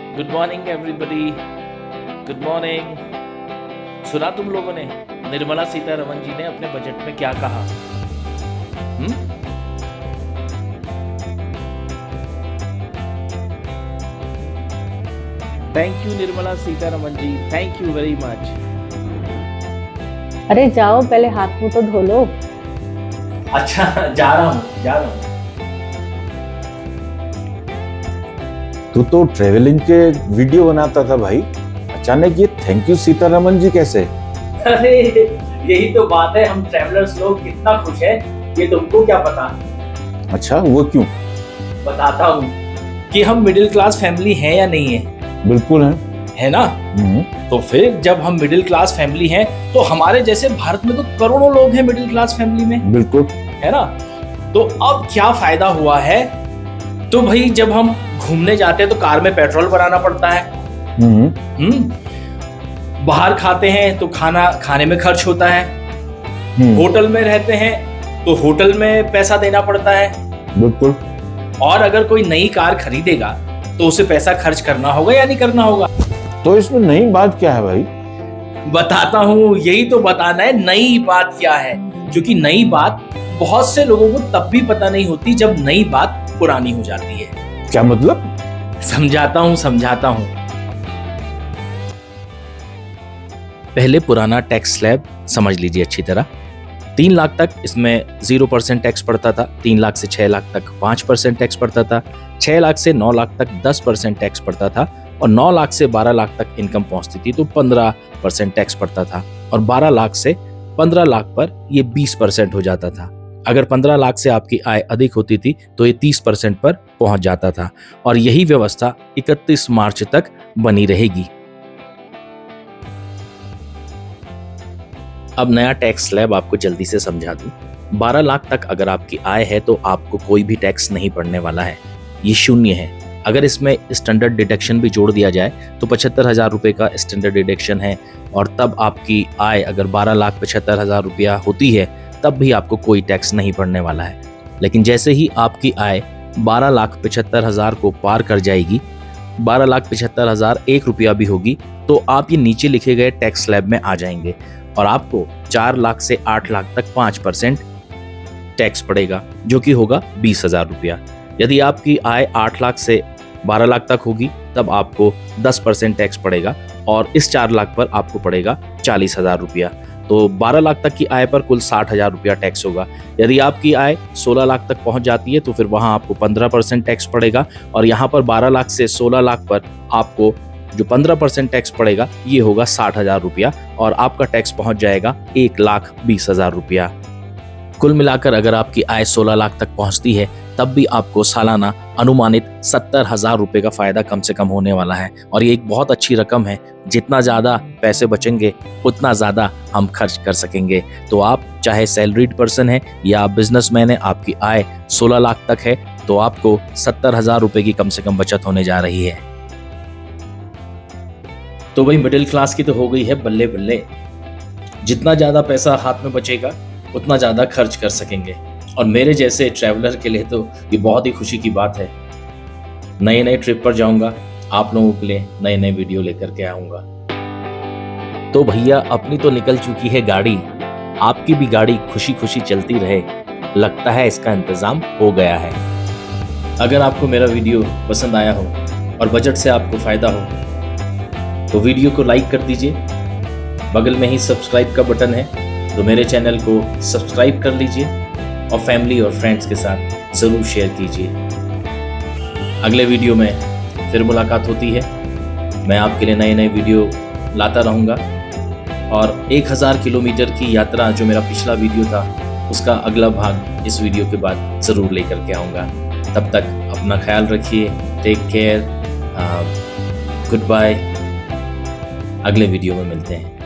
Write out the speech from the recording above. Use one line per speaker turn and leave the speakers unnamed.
Good morning everybody. Good morning. सुना तुम लोगों ने निर्मला सीतारमण जी ने अपने बजट में क्या कहा? Thank you Nirmala Sitharaman ji, thank you very much.
अरे जाओ, पहले हाथ मुंह तो धो लो।
अच्छा, जा रहा हूँ।
तू तो ट्रेवलिंग के वीडियो बनाता था भाई, अचानक ये थैंक यू सीतारमण जी कैसे?
अरे यही तो बात है, हम ट्रैवलर्स लोग कितना खुश हैं, ये तुमको क्या पता।
अच्छा, वो क्यों?
बताता हूँ कि हम मिडिल क्लास फैमिली हैं या नहीं है।
बिल्कुल
है ना। तो फिर जब हम मिडिल क्लास फैमिली हैं तो हमारे जैसे भारत में तो करोड़ों लोग हैं मिडिल क्लास फैमिली में।
बिल्कुल
है ना। तो अब क्या फायदा हुआ है, तो भाई जब हम घूमने जाते हैं तो कार में पेट्रोल भराना पड़ता है। बाहर खाते हैं तो खाने में खर्च होता है। होटल में रहते हैं तो होटल में पैसा देना पड़ता है।
बिल्कुल।
और अगर कोई नई कार खरीदेगा तो उसे पैसा खर्च करना होगा या नहीं करना होगा?
तो इसमें नई बात क्या है भाई?
बताता हूँ, यही तो बताना है नई बात क्या है। क्योंकि नई बात बहुत से लोगों को तब भी पता नहीं होती जब नई बात पुरानी हो जाती है।
क्या मतलब? समझाता
हूँ। पहले पुराना टैक्स स्लैब समझ लीजिए अच्छी तरह। 3 लाख तक इसमें 0% टैक्स पड़ता था। 3 लाख से 6 लाख तक 5% टैक्स पड़ता था। 6 लाख से 9 लाख तक 10% टैक्स पड़ता था। और 9 लाख से 12 लाख तक इनकम पहुंचती थी तो 15% टैक्स पड़ता था। और 12 लाख से 15 लाख पर ये 20% हो जाता था। अगर 15 लाख से आपकी आय अधिक होती थी तो ये 30% पर पहुंच जाता था। और यही व्यवस्था 31 मार्च तक बनी रहेगी। अब नया टैक्स स्लैब आपको जल्दी से समझा दूं। 12 लाख तक अगर आपकी आय है तो आपको कोई भी टैक्स नहीं पड़ने वाला है, ये शून्य है। अगर इसमें स्टैंडर्ड डिडक्शन भी जोड़ दिया जाए तो 75,000 रुपये का स्टैंडर्ड डिडक्शन है। और तब आपकी आय अगर 12,75,000 रुपया होती है तब भी आपको कोई टैक्स नहीं पड़ने वाला है। लेकिन जैसे ही आपकी आय 12,75,000 को पार कर जाएगी, 12,75,000 1 रुपया भी होगी, तो आप ये नीचे लिखे गए टैक्स स्लैब में आ जाएंगे और आपको 4 लाख से 8 लाख तक 5% टैक्स पड़ेगा, जो कि होगा 20,000 रुपया। यदि आपकी आय 8 लाख से 12 लाख तक होगी तब आपको 10% टैक्स पड़ेगा और इस 4 लाख पर आपको पड़ेगा 40,000 रुपया। तो 12 लाख तक की आय पर कुल 60,000 रुपया टैक्स होगा। यदि आपकी आय 16 लाख तक पहुंच जाती है तो फिर वहां आपको 15% टैक्स पड़ेगा। और यहाँ पर 12 लाख से 16 लाख पर आपको जो 15% टैक्स पड़ेगा ये होगा 60,000 रुपया और आपका टैक्स पहुंच जाएगा 1,20,000 रुपया। कुल मिलाकर अगर आपकी आय 16 लाख तक पहुंचती है तब भी आपको सालाना अनुमानित 70,000 रुपये का फायदा कम से कम होने वाला है। और ये एक बहुत अच्छी रकम है। जितना ज़्यादा पैसे बचेंगे उतना ज़्यादा हम खर्च कर सकेंगे। तो आप चाहे सैलरीड पर्सन है या बिजनेसमैन है, आपकी आय 16 लाख तक है तो आपको 70,000 रुपये की कम से कम बचत होने जा रही है। तो भाई मिडिल क्लास की तो हो गई है बल्ले बल्ले। जितना ज़्यादा पैसा हाथ में बचेगा उतना ज़्यादा खर्च कर सकेंगे। और मेरे जैसे ट्रैवलर के लिए तो ये बहुत ही खुशी की बात है। नए नए ट्रिप पर जाऊंगा, आप लोगों के लिए नए नए वीडियो लेकर के आऊंगा। तो भैया अपनी तो निकल चुकी है गाड़ी, आपकी भी गाड़ी खुशी खुशी चलती रहे। लगता है इसका इंतजाम हो गया है। अगर आपको मेरा वीडियो पसंद आया हो और बजट से आपको फायदा हो तो वीडियो को लाइक कर दीजिए। बगल में ही सब्सक्राइब का बटन है तो मेरे चैनल को सब्सक्राइब कर लीजिए और फैमिली और फ्रेंड्स के साथ ज़रूर शेयर कीजिए। अगले वीडियो में फिर मुलाकात होती है। मैं आपके लिए नए नए वीडियो लाता रहूँगा और 1000 किलोमीटर की यात्रा जो मेरा पिछला वीडियो था उसका अगला भाग इस वीडियो के बाद ज़रूर लेकर के आऊँगा। तब तक अपना ख्याल रखिए। Take care. Goodbye. अगले वीडियो में मिलते हैं।